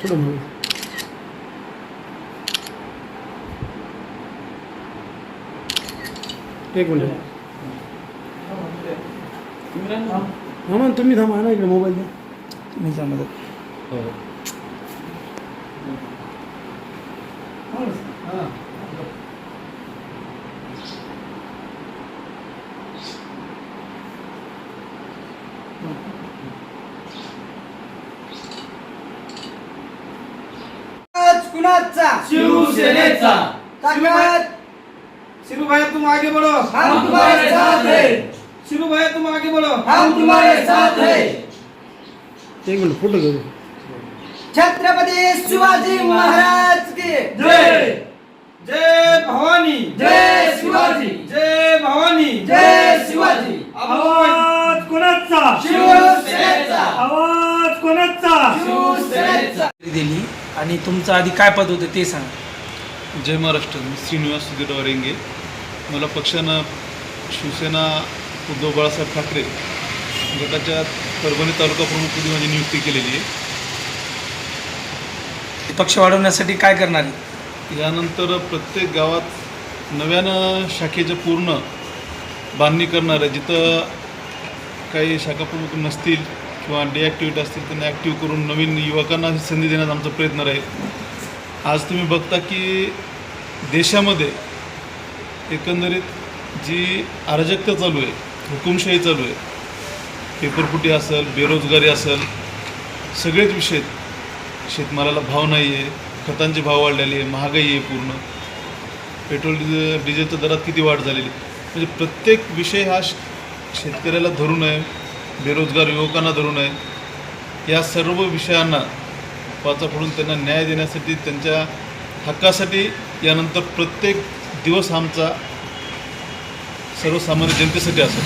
थोडं मग एक मिनिट मामा तुम्ही थांबा ना इकडे मोबाईल द्या तुम्ही थांबा कुणाचा शिवसेनेचा ताकद शिरू भाई तुम आगे बढ़ो हम तुम्हारे साथ है शिरू भाई तुम आगे बढ़ो हम तुम्हारे साथ है एक मिनिट फोटो घेऊ छत्रपती शिवाजी महाराज की जय जय भवानी जय शिवाजी जय भवानी जय शिवाजी आवाज कोणाचा शिवसेनेचा आवाज कोणाचा शिवसेनेचा दिली आणि तुमचं आधी काय पद होतं ते सांगा. जय महाराष्ट्र. मी श्रीनिवास सुधीरराव रेंगे. मला पक्षानं शिवसेना उद्धव बाळासाहेब ठाकरे गटाच्या परभणी तालुका प्रमुखपदी माझी नियुक्ती केलेली आहे. पक्ष वाढवण्यासाठी काय करणार आहे? यानंतर प्रत्येक गावात नव्यानं शाखेच्या पूर्ण बांधणी करणार आहे. जिथं काही शाखा प्रमुख नसतील किंवा डिॲक्टिव्हिटी असतील त्यांना ॲक्टिव्ह करून नवीन युवकांना संधी देण्याचा आमचा प्रयत्न राहील. आज तुम्ही बघता की देशामध्ये एकंदरीत जी अराजकता चालू आहे, हुकुमशाही चालू आहे, पेपरफुटी असेल, बेरोजगारी असेल, सगळेच विषय. शेतमालाला भाव नाही आहे, खतांचे भाव वाढलेले आहे, महागाई आहे, पूर्ण पेट्रोल डिझेलच्या दरात किती वाढ झालेली. म्हणजे प्रत्येक विषय हा शेतकऱ्याला धरून आहे, बेरोजगार युवकांना धरून आहे. या सर्व विषयांना वाचा फोडून त्यांना न्याय देण्यासाठी, त्यांच्या हक्कासाठी यानंतर प्रत्येक दिवस आमचा सर्वसामान्य जनतेसाठी असेल.